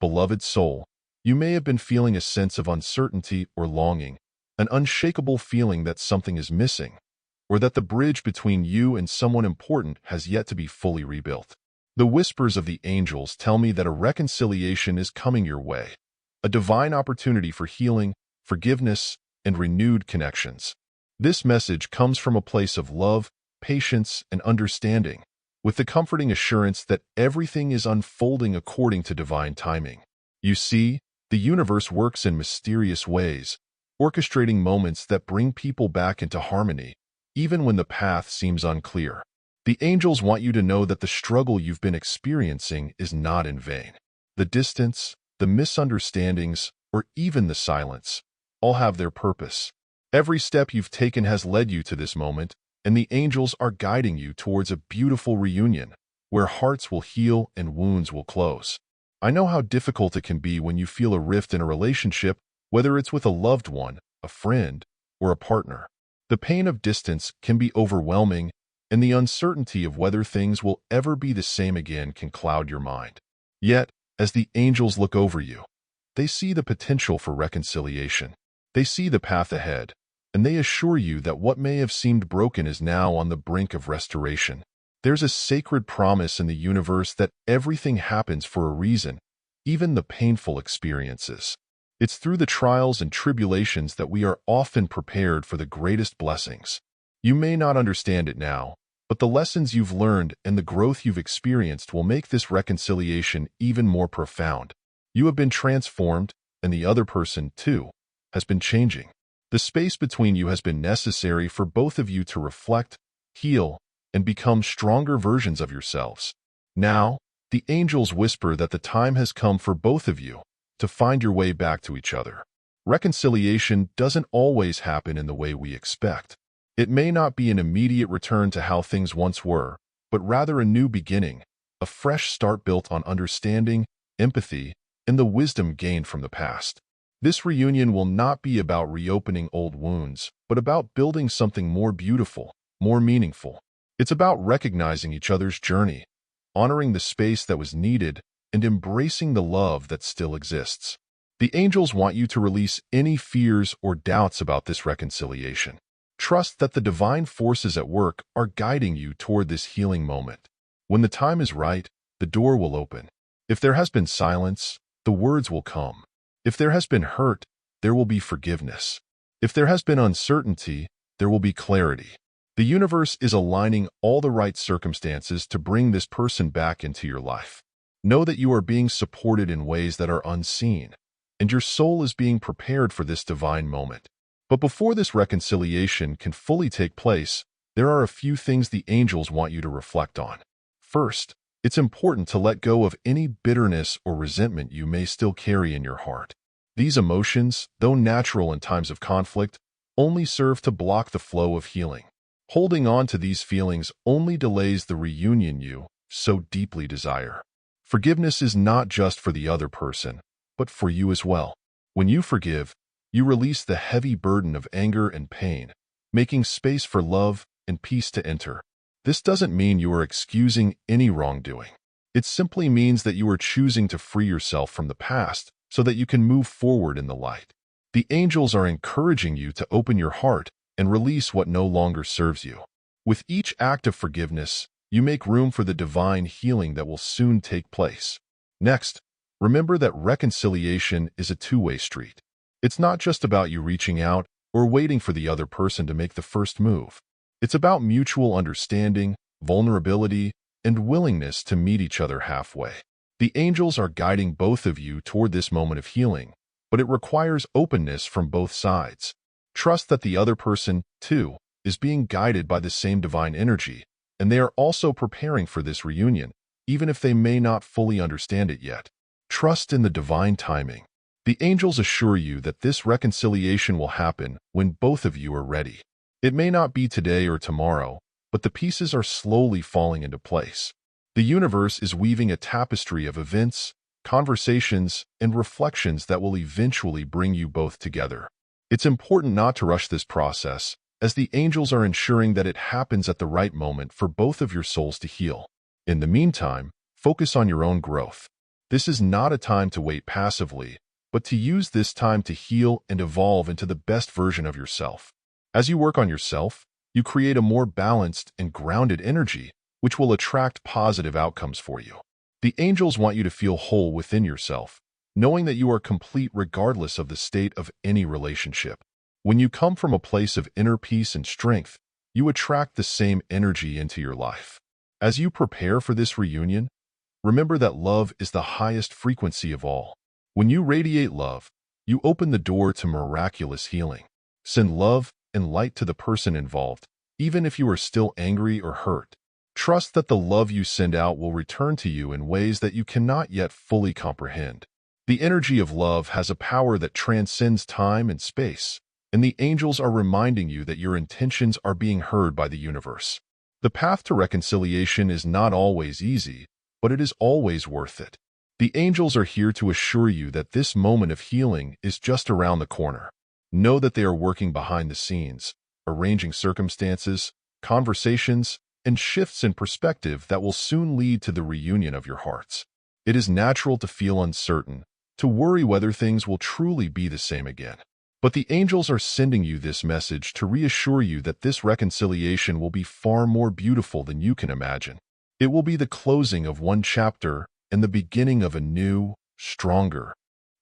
Beloved soul, you may have been feeling a sense of uncertainty or longing, an unshakable feeling that something is missing, or that the bridge between you and someone important has yet to be fully rebuilt. The whispers of the angels tell me that a reconciliation is coming your way, a divine opportunity for healing, forgiveness, and renewed connections. This message comes from a place of love, patience, and understanding, with the comforting assurance that everything is unfolding according to divine timing. You see, the universe works in mysterious ways, orchestrating moments that bring people back into harmony, even when the path seems unclear. The angels want you to know that the struggle you've been experiencing is not in vain. The distance, the misunderstandings, or even the silence, all have their purpose. Every step you've taken has led you to this moment, and the angels are guiding you towards a beautiful reunion, where hearts will heal and wounds will close. I know how difficult it can be when you feel a rift in a relationship, whether it's with a loved one, a friend, or a partner. The pain of distance can be overwhelming, and the uncertainty of whether things will ever be the same again can cloud your mind. Yet, as the angels look over you, they see the potential for reconciliation. They see the path ahead, and they assure you that what may have seemed broken is now on the brink of restoration. There's a sacred promise in the universe that everything happens for a reason, even the painful experiences. It's through the trials and tribulations that we are often prepared for the greatest blessings. You may not understand it now, but the lessons you've learned and the growth you've experienced will make this reconciliation even more profound. You have been transformed, and the other person, too, has been changing. The space between you has been necessary for both of you to reflect, heal, and become stronger versions of yourselves. Now, the angels whisper that the time has come for both of you to find your way back to each other. Reconciliation doesn't always happen in the way we expect. It may not be an immediate return to how things once were, but rather a new beginning, a fresh start built on understanding, empathy, and the wisdom gained from the past. This reunion will not be about reopening old wounds, but about building something more beautiful, more meaningful. It's about recognizing each other's journey, honoring the space that was needed, and embracing the love that still exists. The angels want you to release any fears or doubts about this reconciliation. Trust that the divine forces at work are guiding you toward this healing moment. When the time is right, the door will open. If there has been silence, the words will come. If there has been hurt, there will be forgiveness. If there has been uncertainty, there will be clarity. The universe is aligning all the right circumstances to bring this person back into your life. Know that you are being supported in ways that are unseen, and your soul is being prepared for this divine moment. But before this reconciliation can fully take place, there are a few things the angels want you to reflect on. First, it's important to let go of any bitterness or resentment you may still carry in your heart. These emotions, though natural in times of conflict, only serve to block the flow of healing. Holding on to these feelings only delays the reunion you so deeply desire. Forgiveness is not just for the other person, but for you as well. When you forgive, you release the heavy burden of anger and pain, making space for love and peace to enter. This doesn't mean you are excusing any wrongdoing. It simply means that you are choosing to free yourself from the past so that you can move forward in the light. The angels are encouraging you to open your heart and release what no longer serves you. With each act of forgiveness, you make room for the divine healing that will soon take place. Next, remember that reconciliation is a two-way street. It's not just about you reaching out or waiting for the other person to make the first move. It's about mutual understanding, vulnerability, and willingness to meet each other halfway. The angels are guiding both of you toward this moment of healing, but it requires openness from both sides. Trust that the other person, too, is being guided by the same divine energy, and they are also preparing for this reunion, even if they may not fully understand it yet. Trust in the divine timing. The angels assure you that this reconciliation will happen when both of you are ready. It may not be today or tomorrow, but the pieces are slowly falling into place. The universe is weaving a tapestry of events, conversations, and reflections that will eventually bring you both together. It's important not to rush this process, as the angels are ensuring that it happens at the right moment for both of your souls to heal. In the meantime, focus on your own growth. This is not a time to wait passively, but to use this time to heal and evolve into the best version of yourself. As you work on yourself, you create a more balanced and grounded energy, which will attract positive outcomes for you. The angels want you to feel whole within yourself, knowing that you are complete regardless of the state of any relationship. When you come from a place of inner peace and strength, you attract the same energy into your life. As you prepare for this reunion, remember that love is the highest frequency of all. When you radiate love, you open the door to miraculous healing. Send love and light to the person involved, even if you are still angry or hurt. Trust that the love you send out will return to you in ways that you cannot yet fully comprehend. The energy of love has a power that transcends time and space, and the angels are reminding you that your intentions are being heard by the universe. The path to reconciliation is not always easy, but it is always worth it. The angels are here to assure you that this moment of healing is just around the corner. Know that they are working behind the scenes, arranging circumstances, conversations, and shifts in perspective that will soon lead to the reunion of your hearts. It is natural to feel uncertain, to worry whether things will truly be the same again. But the angels are sending you this message to reassure you that this reconciliation will be far more beautiful than you can imagine. It will be the closing of one chapter and the beginning of a new, stronger,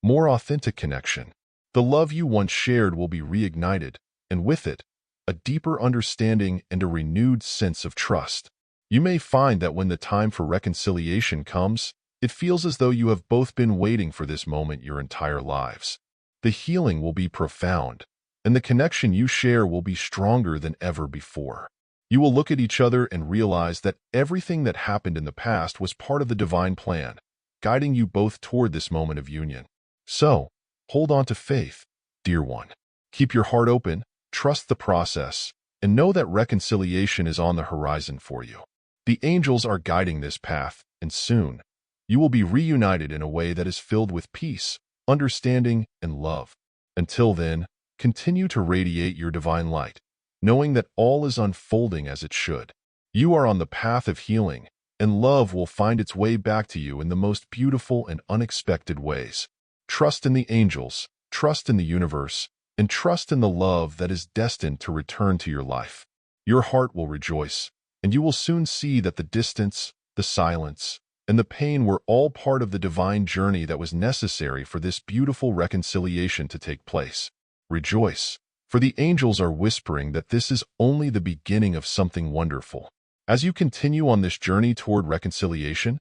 more authentic connection. The love you once shared will be reignited, and with it, a deeper understanding and a renewed sense of trust. You may find that when the time for reconciliation comes, it feels as though you have both been waiting for this moment your entire lives. The healing will be profound, and the connection you share will be stronger than ever before. You will look at each other and realize that everything that happened in the past was part of the divine plan, guiding you both toward this moment of union. So, hold on to faith, dear one. Keep your heart open, trust the process, and know that reconciliation is on the horizon for you. The angels are guiding this path, and soon, you will be reunited in a way that is filled with peace, understanding, and love. Until then, continue to radiate your divine light, knowing that all is unfolding as it should. You are on the path of healing, and love will find its way back to you in the most beautiful and unexpected ways. Trust in the angels, trust in the universe, and trust in the love that is destined to return to your life. Your heart will rejoice, and you will soon see that the distance, the silence, and the pain were all part of the divine journey that was necessary for this beautiful reconciliation to take place. Rejoice, for the angels are whispering that this is only the beginning of something wonderful. As you continue on this journey toward reconciliation,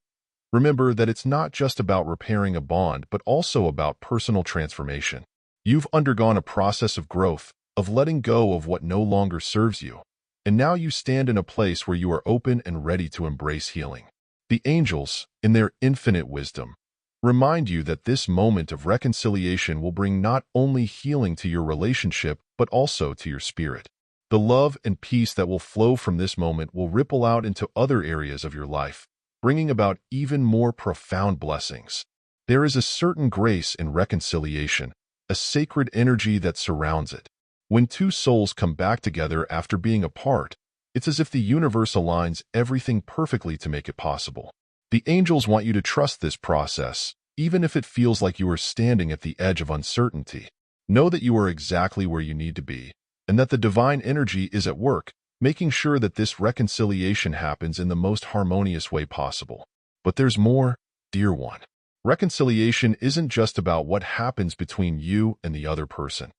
remember that it's not just about repairing a bond, but also about personal transformation. You've undergone a process of growth, of letting go of what no longer serves you, and now you stand in a place where you are open and ready to embrace healing. The angels, in their infinite wisdom, remind you that this moment of reconciliation will bring not only healing to your relationship, but also to your spirit. The love and peace that will flow from this moment will ripple out into other areas of your life, bringing about even more profound blessings. There is a certain grace in reconciliation, a sacred energy that surrounds it. When two souls come back together after being apart, it's as if the universe aligns everything perfectly to make it possible. The angels want you to trust this process, even if it feels like you are standing at the edge of uncertainty. Know that you are exactly where you need to be, and that the divine energy is at work, making sure that this reconciliation happens in the most harmonious way possible. But there's more, dear one. Reconciliation isn't just about what happens between you and the other person.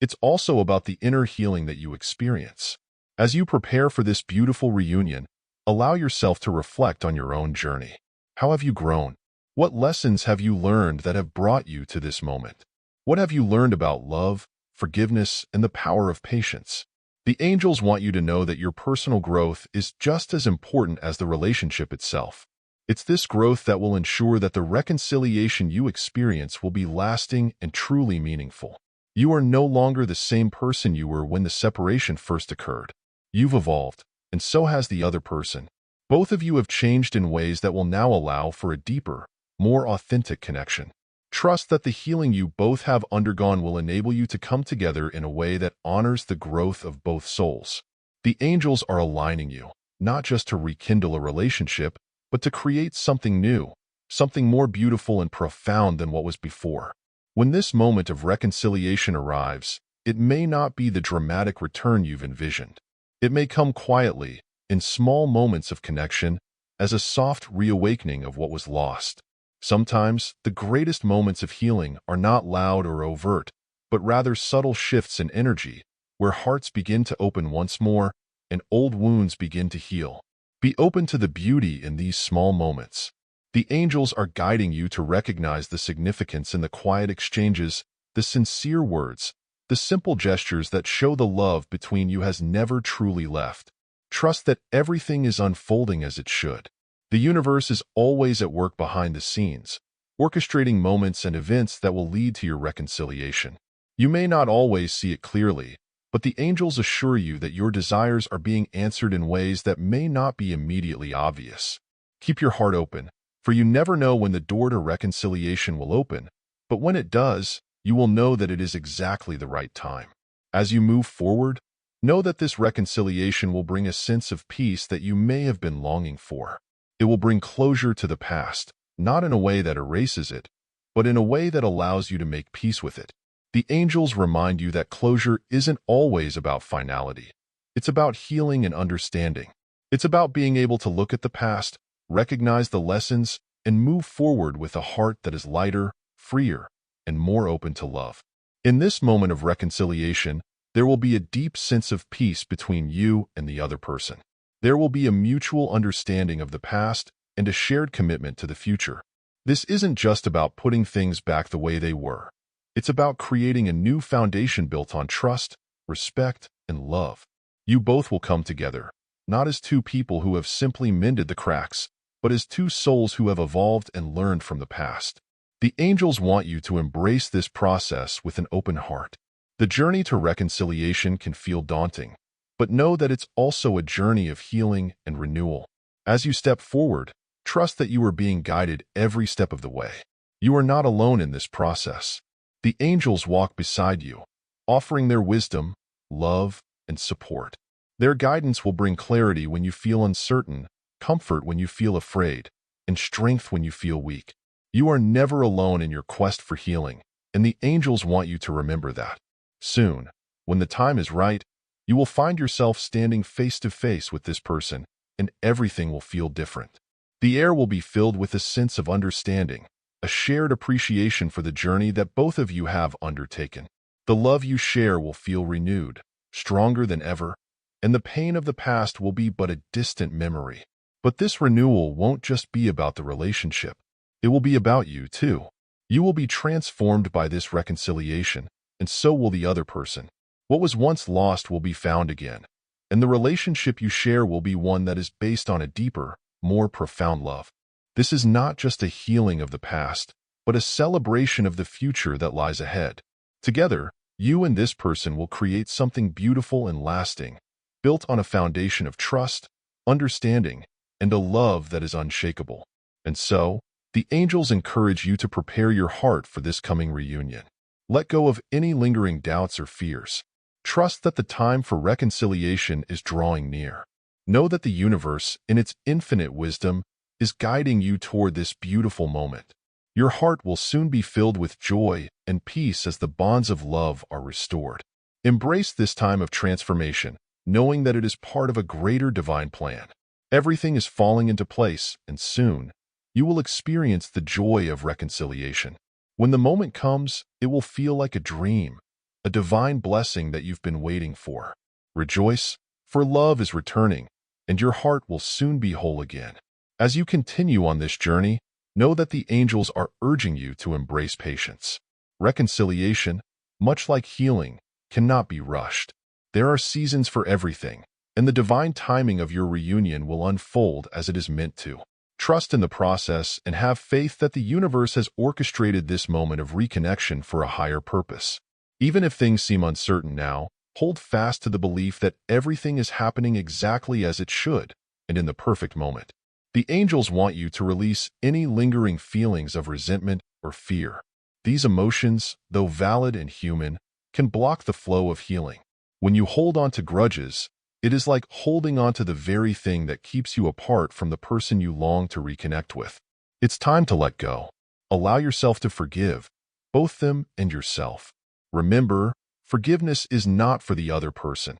It's also about the inner healing that you experience. As you prepare for this beautiful reunion, allow yourself to reflect on your own journey. How have you grown? What lessons have you learned that have brought you to this moment? What have you learned about love, forgiveness, and the power of patience? The angels want you to know that your personal growth is just as important as the relationship itself. It's this growth that will ensure that the reconciliation you experience will be lasting and truly meaningful. You are no longer the same person you were when the separation first occurred. You've evolved, and so has the other person. Both of you have changed in ways that will now allow for a deeper, more authentic connection. Trust that the healing you both have undergone will enable you to come together in a way that honors the growth of both souls. The angels are aligning you, not just to rekindle a relationship, but to create something new, something more beautiful and profound than what was before. When this moment of reconciliation arrives, it may not be the dramatic return you've envisioned. It may come quietly, in small moments of connection, as a soft reawakening of what was lost. Sometimes, the greatest moments of healing are not loud or overt, but rather subtle shifts in energy, where hearts begin to open once more and old wounds begin to heal. Be open to the beauty in these small moments. The angels are guiding you to recognize the significance in the quiet exchanges, the sincere words, the simple gestures that show the love between you has never truly left. Trust that everything is unfolding as it should. The universe is always at work behind the scenes, orchestrating moments and events that will lead to your reconciliation. You may not always see it clearly, but the angels assure you that your desires are being answered in ways that may not be immediately obvious. Keep your heart open, for you never know when the door to reconciliation will open, but when it does, you will know that it is exactly the right time. As you move forward, know that this reconciliation will bring a sense of peace that you may have been longing for. It will bring closure to the past, not in a way that erases it, but in a way that allows you to make peace with it. The angels remind you that closure isn't always about finality. It's about healing and understanding. It's about being able to look at the past, recognize the lessons, and move forward with a heart that is lighter, freer, and more open to love. In this moment of reconciliation, there will be a deep sense of peace between you and the other person. There will be a mutual understanding of the past and a shared commitment to the future. This isn't just about putting things back the way they were. It's about creating a new foundation built on trust, respect, and love. You both will come together, not as two people who have simply mended the cracks, but as two souls who have evolved and learned from the past. The angels want you to embrace this process with an open heart. The journey to reconciliation can feel daunting, but know that it's also a journey of healing and renewal. As you step forward, trust that you are being guided every step of the way. You are not alone in this process. The angels walk beside you, offering their wisdom, love, and support. Their guidance will bring clarity when you feel uncertain, comfort when you feel afraid, and strength when you feel weak. You are never alone in your quest for healing, and the angels want you to remember that. Soon, when the time is right, you will find yourself standing face to face with this person, and everything will feel different. The air will be filled with a sense of understanding, a shared appreciation for the journey that both of you have undertaken. The love you share will feel renewed, stronger than ever, and the pain of the past will be but a distant memory. But this renewal won't just be about the relationship. It will be about you, too. You will be transformed by this reconciliation, and so will the other person. What was once lost will be found again, and the relationship you share will be one that is based on a deeper, more profound love. This is not just a healing of the past, but a celebration of the future that lies ahead. Together, you and this person will create something beautiful and lasting, built on a foundation of trust, understanding, and a love that is unshakable. And so, the angels encourage you to prepare your heart for this coming reunion. Let go of any lingering doubts or fears. Trust that the time for reconciliation is drawing near. Know that the universe, in its infinite wisdom, is guiding you toward this beautiful moment. Your heart will soon be filled with joy and peace as the bonds of love are restored. Embrace this time of transformation, knowing that it is part of a greater divine plan. Everything is falling into place, and soon, you will experience the joy of reconciliation. When the moment comes, it will feel like a dream, a divine blessing that you've been waiting for. Rejoice, for love is returning, and your heart will soon be whole again. As you continue on this journey, know that the angels are urging you to embrace patience. Reconciliation, much like healing, cannot be rushed. There are seasons for everything, and the divine timing of your reunion will unfold as it is meant to. Trust in the process and have faith that the universe has orchestrated this moment of reconnection for a higher purpose. Even if things seem uncertain now, hold fast to the belief that everything is happening exactly as it should, and in the perfect moment. The angels want you to release any lingering feelings of resentment or fear. These emotions, though valid and human, can block the flow of healing. When you hold on to grudges, it is like holding on to the very thing that keeps you apart from the person you long to reconnect with. It's time to let go. Allow yourself to forgive, both them and yourself. Remember, forgiveness is not for the other person.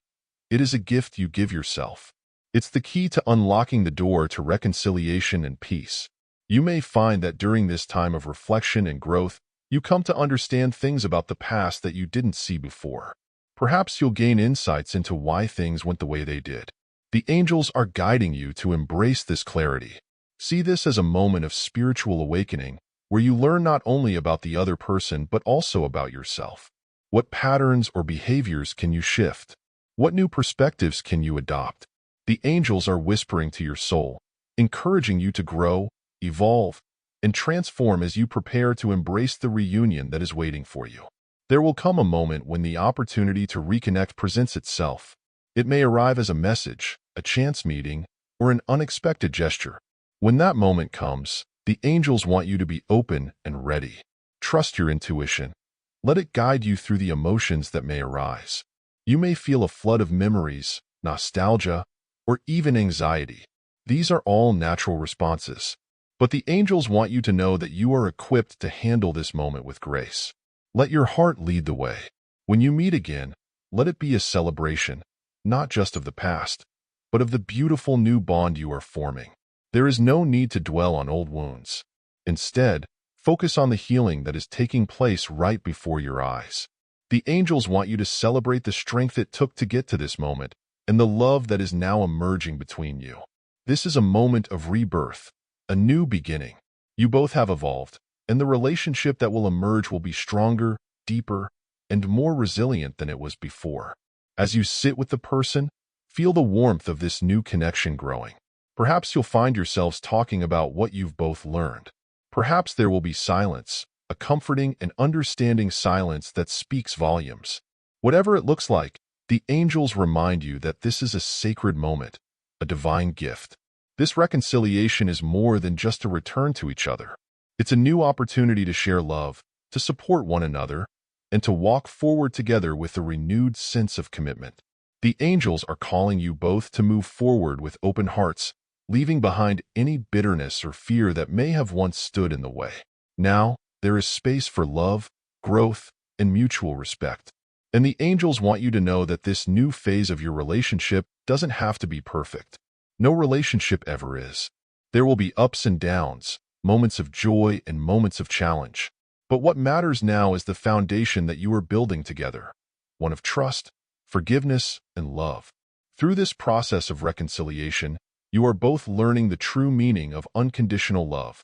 It is a gift you give yourself. It's the key to unlocking the door to reconciliation and peace. You may find that during this time of reflection and growth, you come to understand things about the past that you didn't see before. Perhaps you'll gain insights into why things went the way they did. The angels are guiding you to embrace this clarity. See this as a moment of spiritual awakening, where you learn not only about the other person but also about yourself. What patterns or behaviors can you shift? What new perspectives can you adopt? The angels are whispering to your soul, encouraging you to grow, evolve, and transform as you prepare to embrace the reunion that is waiting for you. There will come a moment when the opportunity to reconnect presents itself. It may arrive as a message, a chance meeting, or an unexpected gesture. When that moment comes, the angels want you to be open and ready. Trust your intuition. Let it guide you through the emotions that may arise. You may feel a flood of memories, nostalgia, or even anxiety. These are all natural responses. But the angels want you to know that you are equipped to handle this moment with grace. Let your heart lead the way. When you meet again, let it be a celebration, not just of the past, but of the beautiful new bond you are forming. There is no need to dwell on old wounds. Instead, focus on the healing that is taking place right before your eyes. The angels want you to celebrate the strength it took to get to this moment and the love that is now emerging between you. This is a moment of rebirth, a new beginning. You both have evolved, and the relationship that will emerge will be stronger, deeper, and more resilient than it was before. As you sit with the person, feel the warmth of this new connection growing. Perhaps you'll find yourselves talking about what you've both learned. Perhaps there will be silence, a comforting and understanding silence that speaks volumes. Whatever it looks like, the angels remind you that this is a sacred moment, a divine gift. This reconciliation is more than just a return to each other. It's a new opportunity to share love, to support one another, and to walk forward together with a renewed sense of commitment. The angels are calling you both to move forward with open hearts, leaving behind any bitterness or fear that may have once stood in the way. Now, there is space for love, growth, and mutual respect. And the angels want you to know that this new phase of your relationship doesn't have to be perfect. No relationship ever is. There will be ups and downs, moments of joy and moments of challenge. But what matters now is the foundation that you are building together, one of trust, forgiveness, and love. Through this process of reconciliation, you are both learning the true meaning of unconditional love.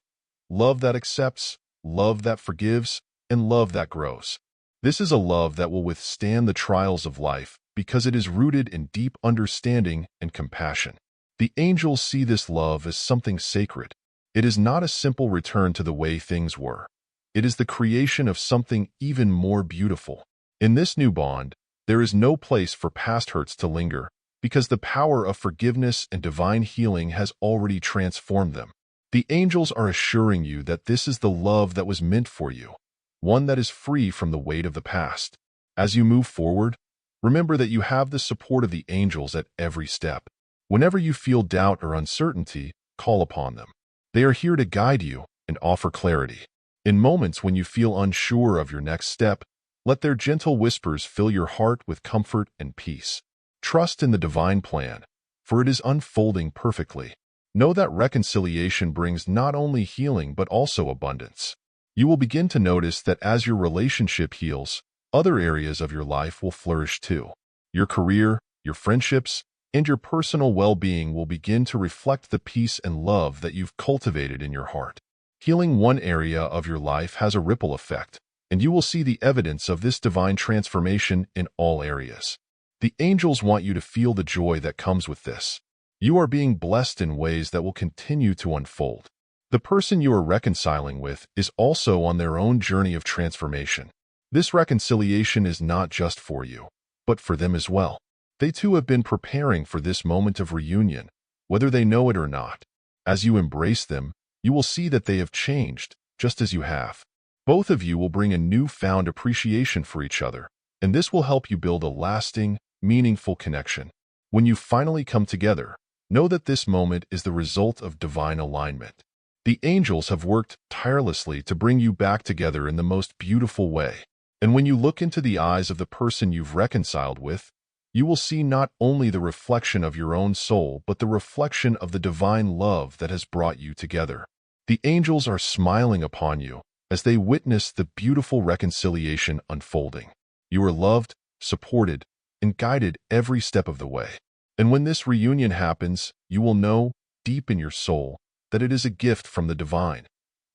Love that accepts, love that forgives, and love that grows. This is a love that will withstand the trials of life because it is rooted in deep understanding and compassion. The angels see this love as something sacred. It is not a simple return to the way things were. It is the creation of something even more beautiful. In this new bond, there is no place for past hurts to linger because the power of forgiveness and divine healing has already transformed them. The angels are assuring you that this is the love that was meant for you, one that is free from the weight of the past. As you move forward, remember that you have the support of the angels at every step. Whenever you feel doubt or uncertainty, call upon them. They are here to guide you and offer clarity. In moments when you feel unsure of your next step, let their gentle whispers fill your heart with comfort and peace. Trust in the divine plan, for it is unfolding perfectly. Know that reconciliation brings not only healing but also abundance. You will begin to notice that as your relationship heals, other areas of your life will flourish too. Your career, your friendships, and your personal well-being will begin to reflect the peace and love that you've cultivated in your heart. Healing one area of your life has a ripple effect, and you will see the evidence of this divine transformation in all areas. The angels want you to feel the joy that comes with this. You are being blessed in ways that will continue to unfold. The person you are reconciling with is also on their own journey of transformation. This reconciliation is not just for you, but for them as well. They too have been preparing for this moment of reunion, whether they know it or not. As you embrace them, you will see that they have changed, just as you have. Both of you will bring a newfound appreciation for each other, and this will help you build a lasting, meaningful connection. When you finally come together, know that this moment is the result of divine alignment. The angels have worked tirelessly to bring you back together in the most beautiful way. And when you look into the eyes of the person you've reconciled with, you will see not only the reflection of your own soul, but the reflection of the divine love that has brought you together. The angels are smiling upon you as they witness the beautiful reconciliation unfolding. You are loved, supported, and guided every step of the way. And when this reunion happens, you will know, deep in your soul, that it is a gift from the divine,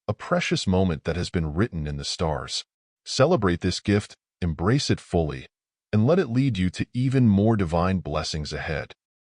a precious moment that has been written in the stars. Celebrate this gift, embrace it fully, and let it lead you to even more divine blessings ahead.